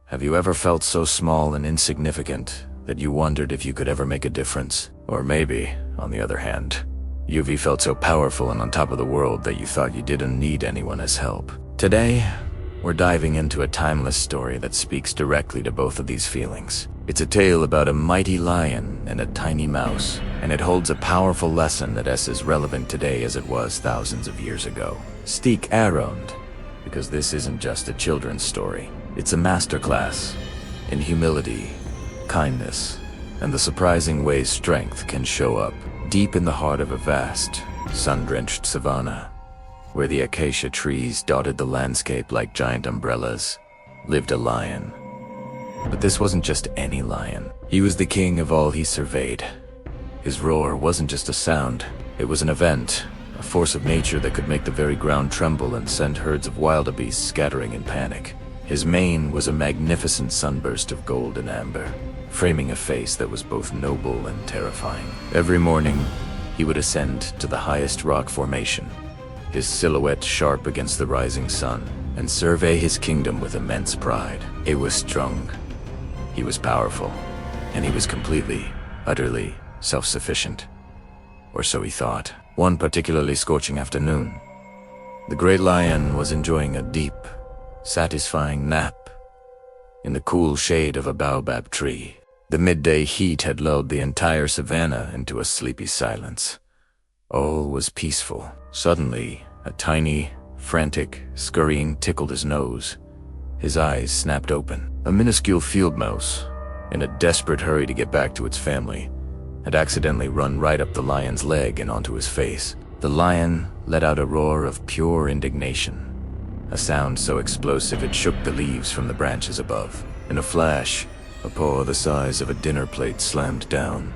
Have you ever felt so small and insignificant that you wondered if you could ever make a difference? Or maybe, on the other hand, you've felt so powerful and on top of the world that you thought you didn't need anyone as help. Today, we're diving into a timeless story that speaks directly to both of these feelings. It's a tale about a mighty lion and a tiny mouse, and it holds a powerful lesson that is as relevant today as it was thousands of years ago. Stick around, because this isn't just a children's story. It's a masterclass in humility, kindness, and the surprising ways strength can show up deep in the heart of a vast, sun-drenched savanna, where the acacia trees dotted the landscape like giant umbrellas, lived a lion. But this wasn't just any lion. He was the king of all he surveyed. His roar wasn't just a sound, it was an event, a force of nature that could make the very ground tremble and send herds of wildebeests scattering in panic. His mane was a magnificent sunburst of gold and amber, framing a face that was both noble and terrifying. Every morning, he would ascend to the highest rock formation, his silhouette sharp against the rising sun, and survey his kingdom with immense pride. It was strong, he was powerful, and he was completely, utterly self-sufficient. Or so he thought. One particularly scorching afternoon, the great lion was enjoying a deep, satisfying nap in the cool shade of a baobab tree. The midday heat had lulled the entire savanna into a sleepy silence. All was peaceful. Suddenly, a tiny, frantic, scurrying tickled his nose. His eyes snapped open. A minuscule field mouse, in a desperate hurry to get back to its family, had accidentally run right up the lion's leg and onto his face. The lion let out a roar of pure indignation, a sound so explosive it shook the leaves from the branches above. In a flash, a paw the size of a dinner plate slammed down,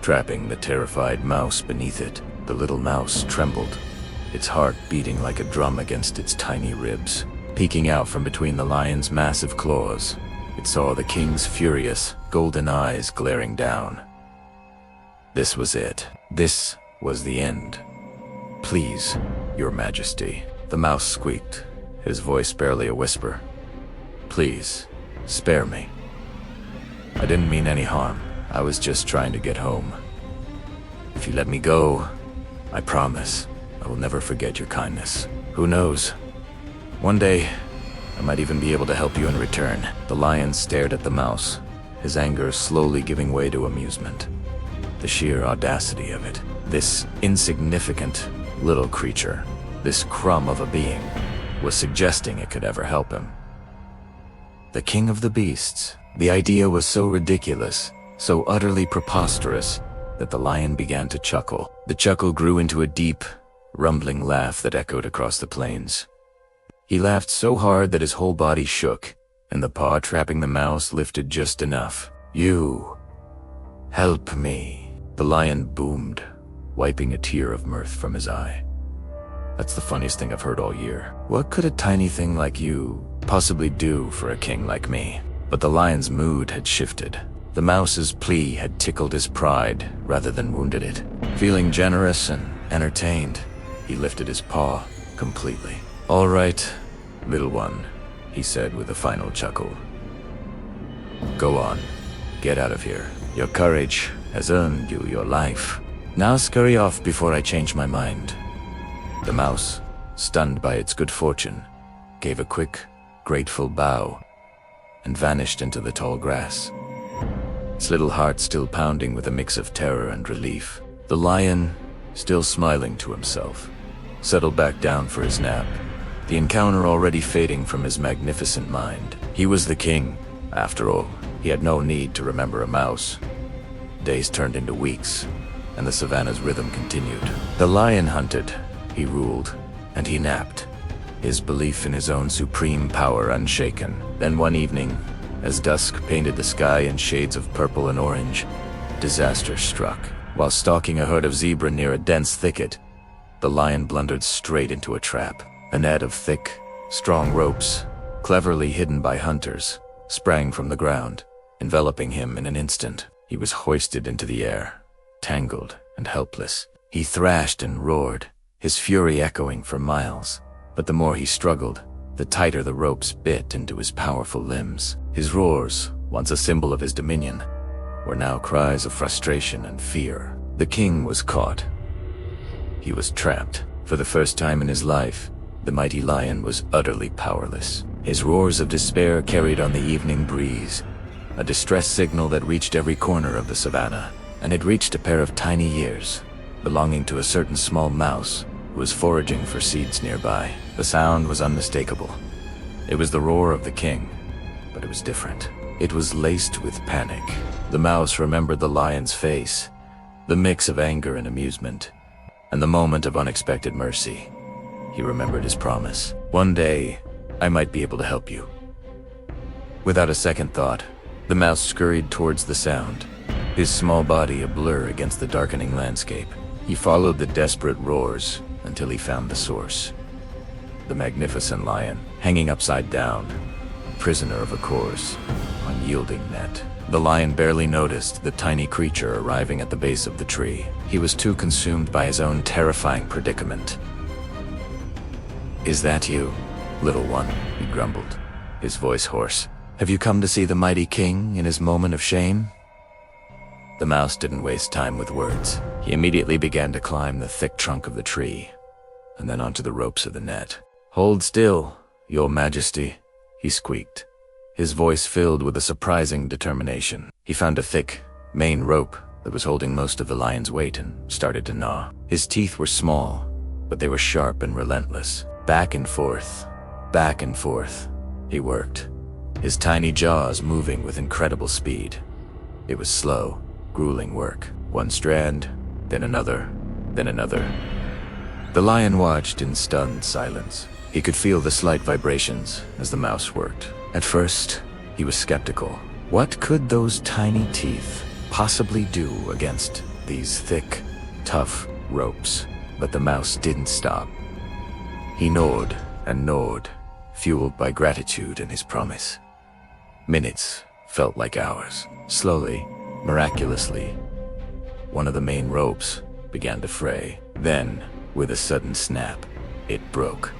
trapping the terrified mouse beneath it. The little mouse trembled, its heart beating like a drum against its tiny ribs. Peeking out from between the lion's massive claws, it saw the king's furious, golden eyes glaring down. This was it. This was the end. "Please, your majesty," the mouse squeaked, his voice barely a whisper. "Please, spare me. I didn't mean any harm. I was just trying to get home. If you let me go, I promise I will never forget your kindness. Who knows? One day, I might even be able to help you in return." The lion stared at the mouse, his anger slowly giving way to amusement. The sheer audacity of it. This insignificant little creature, this crumb of a being, was suggesting it could ever help him. The king of the beasts. The idea was so ridiculous, so utterly preposterous, that the lion began to chuckle. The chuckle grew into a deep, rumbling laugh that echoed across the plains. He laughed so hard that his whole body shook, and the paw trapping the mouse lifted just enough. "You help me," the lion boomed, wiping a tear of mirth from his eye. "That's the funniest thing I've heard all year. What could a tiny thing like you possibly do for a king like me?" But the lion's mood had shifted. The mouse's plea had tickled his pride rather than wounded it. Feeling generous and entertained, he lifted his paw completely. "All right, little one," he said with a final chuckle. "Go on, get out of here. Your courage has earned you your life. Now scurry off before I change my mind." The mouse, stunned by its good fortune, gave a quick, grateful bow and vanished into the tall grass, its little heart still pounding with a mix of terror and relief. The lion, still smiling to himself, settled back down for his nap, the encounter already fading from his magnificent mind. He was the king, after all. He had no need to remember a mouse. Days turned into weeks, and the savanna's rhythm continued. The lion hunted, he ruled, and he napped, his belief in his own supreme power unshaken. Then one evening, as dusk painted the sky in shades of purple and orange, disaster struck. While stalking a herd of zebra near a dense thicket, the lion blundered straight into a trap. A net of thick, strong ropes, cleverly hidden by hunters, sprang from the ground, enveloping him in an instant. He was hoisted into the air, tangled and helpless. He thrashed and roared, his fury echoing for miles. But the more he struggled, the tighter the ropes bit into his powerful limbs. His roars, once a symbol of his dominion, were now cries of frustration and fear. The king was caught. He was trapped. For the first time in his life, the mighty lion was utterly powerless. His roars of despair carried on the evening breeze, a distress signal that reached every corner of the savannah. And it reached a pair of tiny ears, belonging to a certain small mouse who was foraging for seeds nearby. The sound was unmistakable. It was the roar of the king, but it was different. It was laced with panic. The mouse remembered the lion's face, the mix of anger and amusement, and the moment of unexpected mercy. He remembered his promise. One day, I might be able to help you. Without a second thought, the mouse scurried towards the sound, his small body a blur against the darkening landscape. He followed the desperate roars until he found the source. The magnificent lion, hanging upside down, a prisoner of a coarse, unyielding net. The lion barely noticed the tiny creature arriving at the base of the tree. He was too consumed by his own terrifying predicament. "Is that you, little one?" he grumbled, his voice hoarse. "Have you come to see the mighty king in his moment of shame?" The mouse didn't waste time with words. He immediately began to climb the thick trunk of the tree, and then onto the ropes of the net. "Hold still, your majesty," he squeaked, his voice filled with a surprising determination. He found a thick, main rope that was holding most of the lion's weight and started to gnaw. His teeth were small, but they were sharp and relentless. Back and forth, he worked, his tiny jaws moving with incredible speed. It was slow, grueling work. One strand, then another, then another. The lion watched in stunned silence. He could feel the slight vibrations as the mouse worked. At first, he was skeptical. What could those tiny teeth possibly do against these thick, tough ropes? But the mouse didn't stop. He gnawed and gnawed, fueled by gratitude and his promise. Minutes felt like hours. Slowly, miraculously, one of the main ropes began to fray. Then, with a sudden snap, it broke.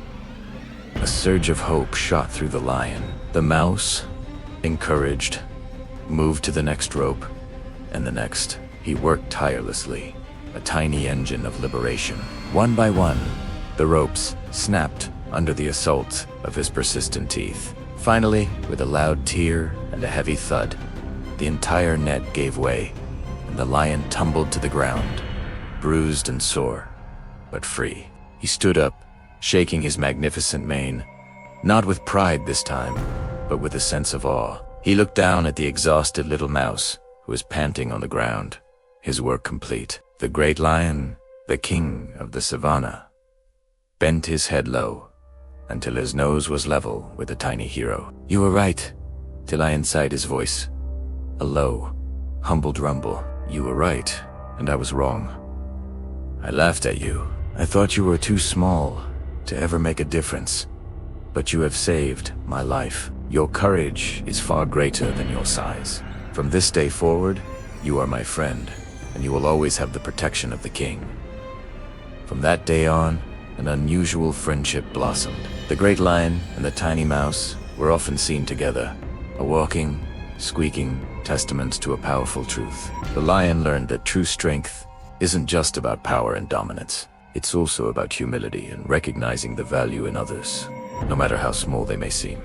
A surge of hope shot through the lion. The mouse, encouraged, moved to the next rope, and the next. He worked tirelessly, a tiny engine of liberation. One by one, the ropes snapped under the assault of his persistent teeth. Finally, with a loud tear and a heavy thud, the entire net gave way, and the lion tumbled to the ground, bruised and sore, but free. He stood up, shaking his magnificent mane, not with pride this time, but with a sense of awe. He looked down at the exhausted little mouse, who was panting on the ground, his work complete. The great lion, the king of the savannah, bent his head low until his nose was level with the tiny hero. "You were right," the lion sighed, his voice a low, humbled rumble. "You were right, and I was wrong. I laughed at you. I thought you were too small to ever make a difference. But you have saved my life. Your courage is far greater than your size. From this day forward, you are my friend, and you will always have the protection of the king." From that day on, an unusual friendship blossomed. The great lion and the tiny mouse were often seen together, a walking, squeaking testament to a powerful truth. The lion learned that true strength isn't just about power and dominance. It's also about humility and recognizing the value in others, no matter how small they may seem.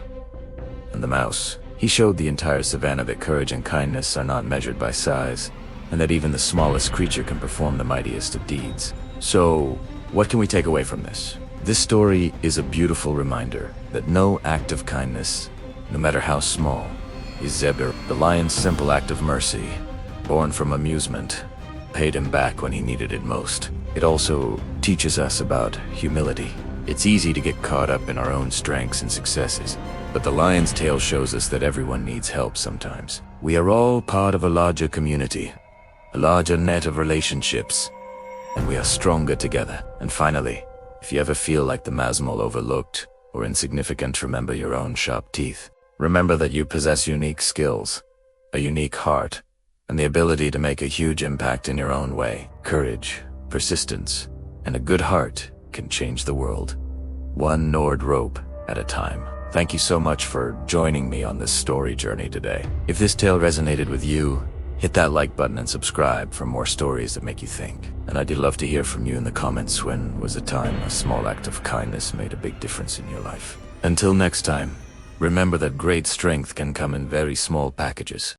And the mouse, he showed the entire savannah that courage and kindness are not measured by size, and that even the smallest creature can perform the mightiest of deeds. So, what can we take away from this? This story is a beautiful reminder that no act of kindness, no matter how small, is Zebra. The lion's simple act of mercy, born from amusement, paid him back when he needed it most. It also teaches us about humility. It's easy to get caught up in our own strengths and successes, but the lion's tale shows us that everyone needs help sometimes. We are all part of a larger community, a larger net of relationships, and we are stronger together. And finally, if you ever feel like the Masmol overlooked or insignificant, remember your own sharp teeth. Remember that you possess unique skills, a unique heart, and the ability to make a huge impact in your own way. Courage, persistence, and a good heart can change the world. One gnawed rope at a time. Thank you so much for joining me on this story journey today. If this tale resonated with you, hit that like button and subscribe for more stories that make you think. And I'd love to hear from you in the comments when was a time a small act of kindness made a big difference in your life. Until next time, remember that great strength can come in very small packages.